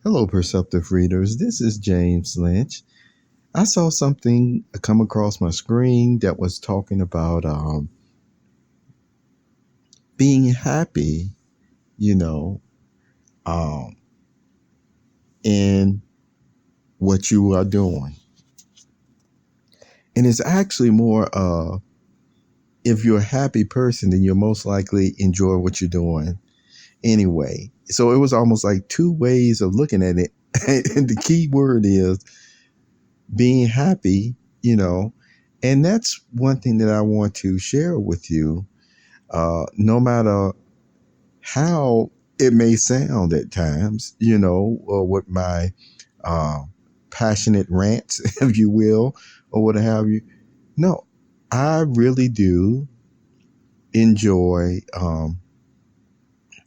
Hello, perceptive readers. This is James Lynch. I saw something come across my screen that was talking about being happy, you know, um, in what you are doing. And it's actually more if you're a happy person, then you'll most likely enjoy what you're doing anyway. So it was almost like two ways of looking at it. And the key word is being happy, and that's one thing that I want to share with you. No matter how it may sound at times, or with my uh, passionate rants, if you will, or what have you. No, I really do enjoy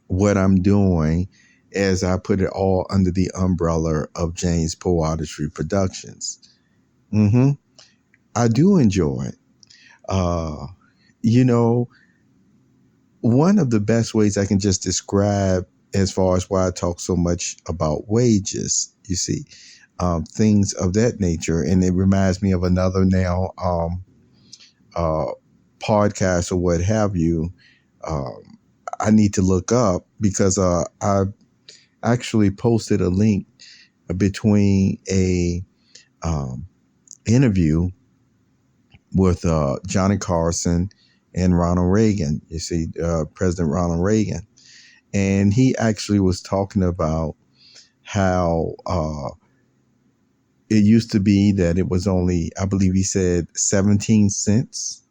what I'm doing as I put it all under the umbrella of James Poe Artistry Productions. hmm I do enjoy it. Uh, you know, One of the best ways I can just describe as far as why I talk so much about wages, you see, things of that nature. And it reminds me of another now uh, podcast or what have you. Um, I need to look up because I actually posted a link between a um, interview with Johnny Carson and Ronald Reagan. You see, President Ronald Reagan. And he actually was talking about how it used to be that it was only, I believe he said 17 cents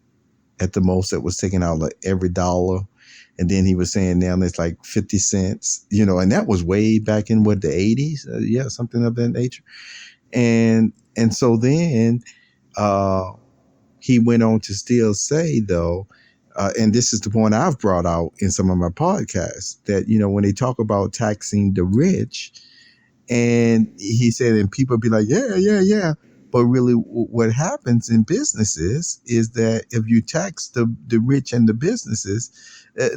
at the most that was taken out of every dollar. And then he was saying now it's like 50 cents, and that was way back in the 80s. Yeah, something of that nature. And so then uh, he went on to still say, though, and this is the point I've brought out in some of my podcasts, that, when they talk about taxing the rich, and he said, and people be like, yeah, yeah, yeah. But really, what happens in businesses is that if you tax the rich and the businesses,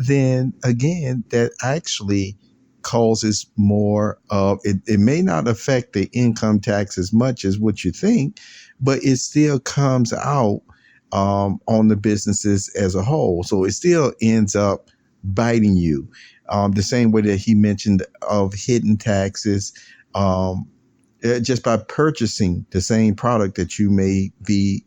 then again, that actually causes more of it. It may not affect the income tax as much as what you think, but it still comes out on the businesses as a whole. So it still ends up biting you. The same way that he mentioned of hidden taxes, um, just by purchasing the same product that you may be,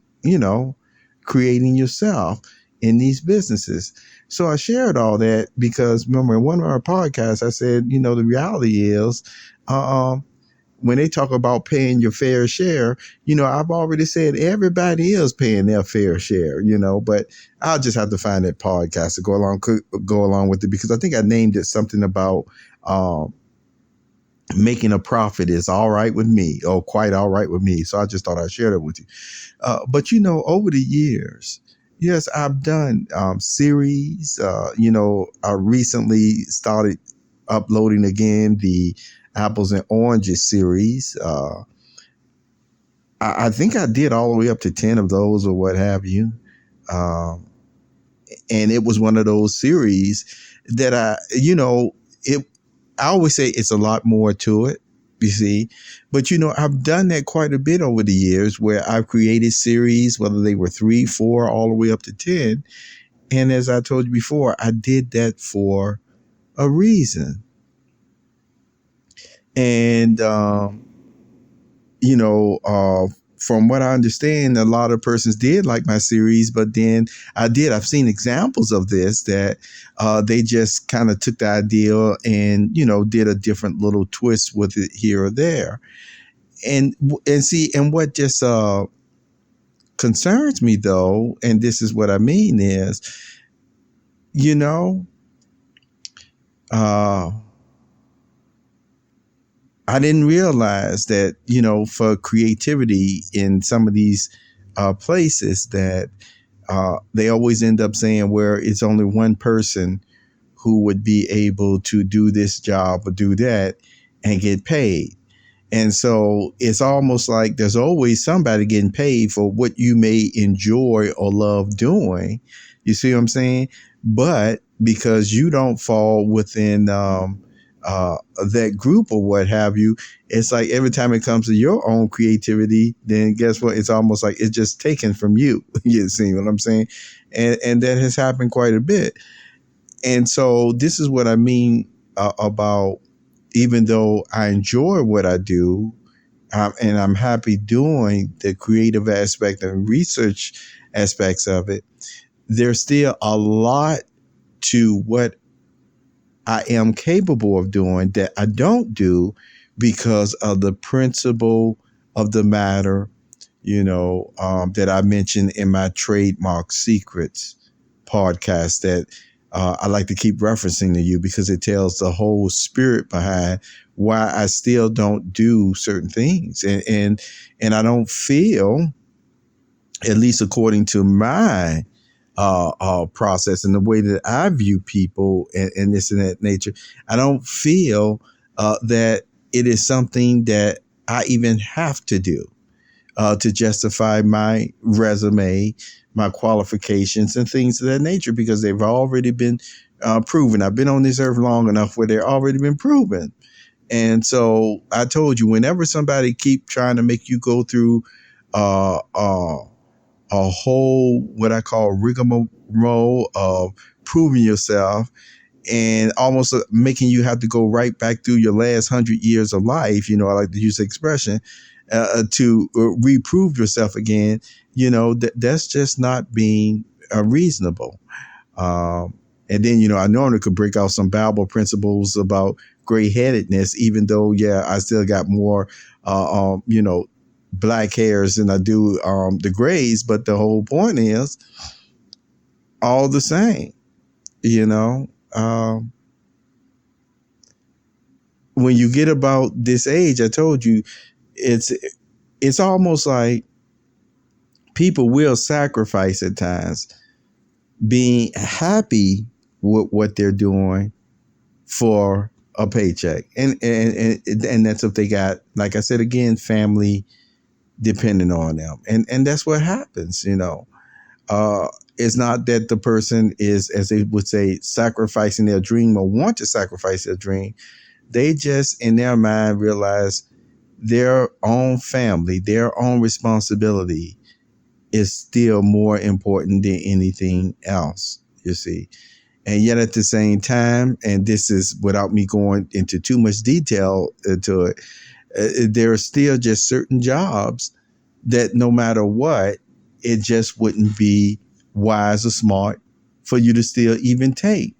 creating yourself in these businesses. So I shared all that because remember in one of our podcasts, I said, the reality is, um, when they talk about paying your fair share, I've already said everybody is paying their fair share, but I'll just have to find that podcast to go along with it, because I think I named it something about making a profit is all right with me, or quite all right with me. So I just thought I'd share that with you. But over the years, yes, I've done series. I recently started uploading again the Apples and Oranges series. I think I did all the way up to 10 of those or what have you. Um, and it was one of those series that I always say it's a lot more to it, you see. But, I've done that quite a bit over the years where I've created series, whether they were 3, 4, all the way up to 10. And as I told you before, I did that for a reason. And, from what I understand, a lot of persons did like my series, but then I've seen examples of this that they just kind of took the idea and, did a different little twist with it here or there. And see, and what just concerns me though, and this is what I mean is, uh, I didn't realize that, for creativity in some of these places that they always end up saying where it's only one person who would be able to do this job or do that and get paid. And so it's almost like there's always somebody getting paid for what you may enjoy or love doing. You see what I'm saying? But because you don't fall within that group or what have you, it's like every time it comes to your own creativity, then guess what? It's almost like it's just taken from you. You see what I'm saying? And that has happened quite a bit. And so this is what I mean about, even though I enjoy what I do, and I'm happy doing the creative aspect and research aspects of it, there's still a lot to what I am capable of doing that I don't do because of the principle of the matter, that I mentioned in my Trademark Secrets podcast that I like to keep referencing to you because it tells the whole spirit behind why I still don't do certain things. And I don't feel, at least according to my process and the way that I view people and this and that nature, I don't feel that it is something that I even have to do to justify my resume, my qualifications, and things of that nature, because they've already been proven. I've been on this earth long enough where they've already been proven. And so I told you, whenever somebody keep trying to make you go through uh, uh, a whole, what I call rigmarole of proving yourself and almost making you have to go right back through your last 100 years of life, I like to use the expression, to reprove yourself again, that's just not being reasonable. And then, I normally could break out some Bible principles about gray-headedness, even though, I still got more, black hairs than I do the grays. But the whole point is all the same, when you get about this age, I told you, it's almost like people will sacrifice at times being happy with what they're doing for a paycheck. And that's if they got, like I said, again, family depending on them. And that's what happens, it's not that the person is, as they would say, sacrificing their dream or want to sacrifice their dream. They just, in their mind, realize their own family, their own responsibility is still more important than anything else, you see. And yet at the same time, and this is without me going into too much detail to it, there are still just certain jobs that no matter what, it just wouldn't be wise or smart for you to still even take,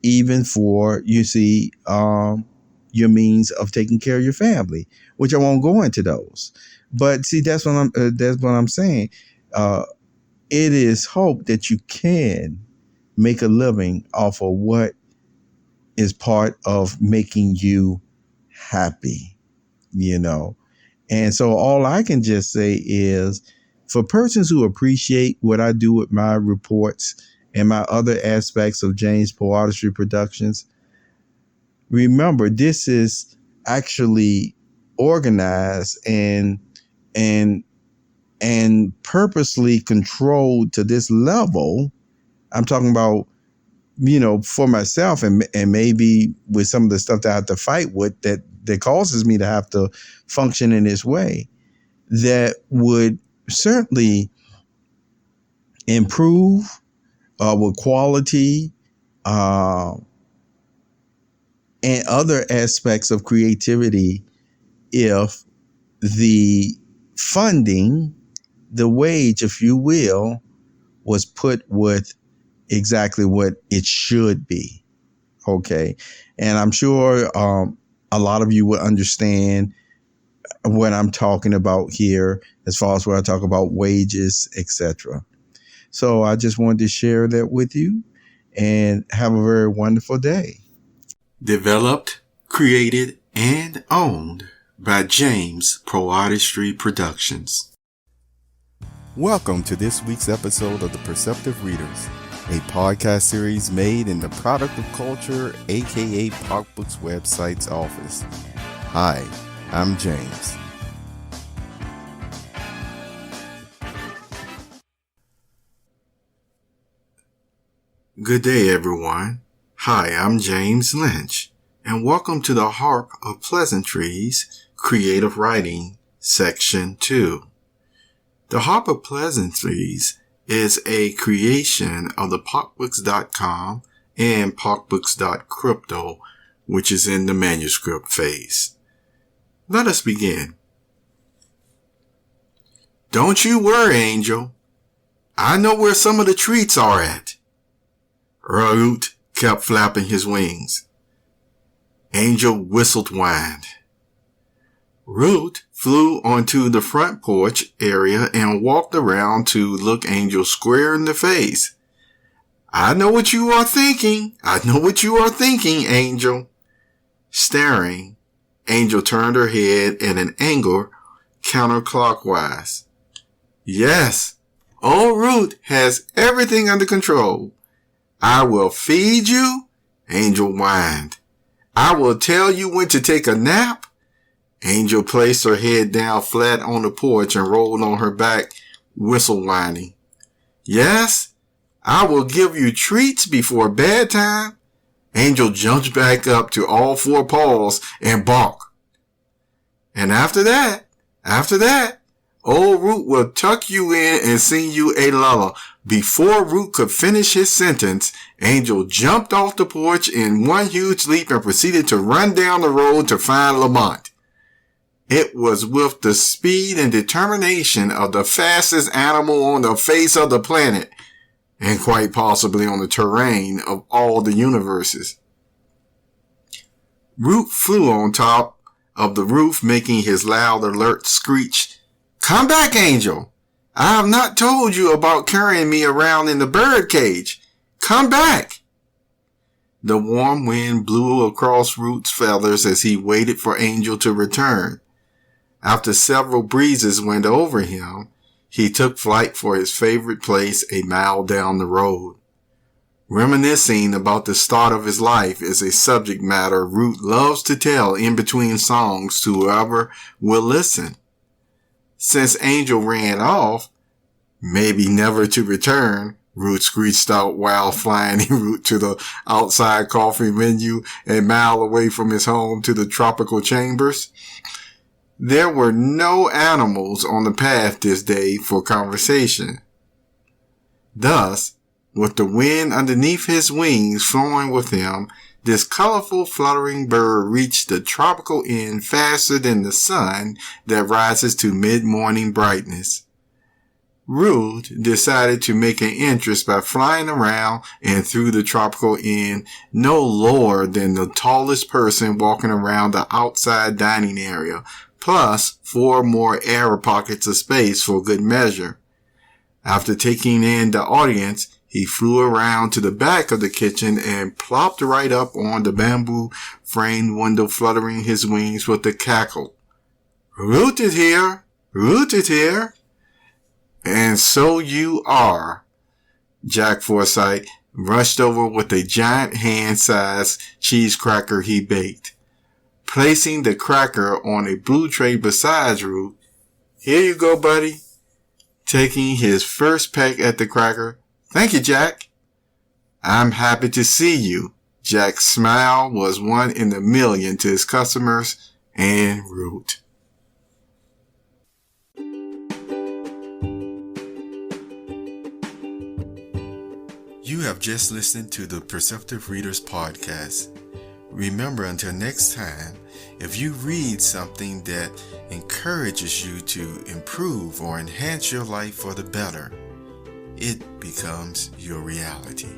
even for, you see, your means of taking care of your family, which I won't go into those. But see, that's what I'm saying. It is hope that you can make a living off of what is part of making you happy, And so all I can just say is, for persons who appreciate what I do with my reports and my other aspects of James Poe Artistry Productions, remember, this is actually organized and purposely controlled to this level. I'm talking about, for myself and maybe with some of the stuff that I have to fight with that causes me to have to function in this way, that would certainly improve with quality and other aspects of creativity if the funding, the wage, if you will, was put with exactly what it should be. Okay. And I'm sure a lot of you will understand what I'm talking about here as far as where I talk about wages, etc. So I just wanted to share that with you and have a very wonderful day. Developed, created, and owned by James Poe Artistry Productions. Welcome to this week's episode of The Perceptive Readers, a podcast series made in the Product of Culture, aka PopBooks website's office. Hi, I'm James. Good day, everyone. Hi, I'm James Lynch, and welcome to the Harp of Pleasantries Creative Writing Section 2. The Harp of Pleasantries is a creation of the PocBooks.com and PocBooks.crypto, which is in the manuscript phase. Let us begin. Don't you worry, Angel. I know where some of the treats are at. Root kept flapping his wings. Angel whistled whined. Root flew onto the front porch area and walked around to look Angel square in the face. I know what you are thinking. Angel. Staring, Angel turned her head at an angle counterclockwise. Yes, old Root has everything under control. I will feed you, Angel whined. I will tell you when to take a nap. Angel placed her head down flat on the porch and rolled on her back, whistle whining. Yes, I will give you treats before bedtime. Angel jumped back up to all four paws and barked. And after that, old Root will tuck you in and sing you a lullaby. Before Root could finish his sentence, Angel jumped off the porch in one huge leap and proceeded to run down the road to find Lamont. It was with the speed and determination of the fastest animal on the face of the planet, and quite possibly on the terrain of all the universes. Root flew on top of the roof, making his loud alert screech. Come back, Angel. I have not told you about carrying me around in the bird cage. Come back. The warm wind blew across Root's feathers as he waited for Angel to return. After several breezes went over him, he took flight for his favorite place a mile down the road. Reminiscing about the start of his life is a subject matter Root loves to tell in between songs to whoever will listen. Since Angel ran off, maybe never to return, Root screeched out while flying en route to the outside coffee menu a mile away from his home to the tropical chambers. There were no animals on the path this day for conversation. Thus, with the wind underneath his wings flowing with him, this colorful fluttering bird reached the tropical end faster than the sun that rises to mid-morning brightness. Root decided to make an entrance by flying around and through the tropical end no lower than the tallest person walking around the outside dining area, plus 4 more air pockets of space for good measure. After taking in the audience, he flew around to the back of the kitchen and plopped right up on the bamboo framed window, fluttering his wings with a cackle. Root is here! Root is here! And so you are. Jack Forsythe rushed over with a giant hand-sized cheese cracker he baked. Placing the cracker on a blue tray beside Root. Here you go, buddy. Taking his first peck at the cracker. Thank you, Jack. I'm happy to see you. Jack's smile was 1 in a million to his customers and Root. You have just listened to the Perceptive Readers Podcast. Remember, until next time, if you read something that encourages you to improve or enhance your life for the better, it becomes your reality.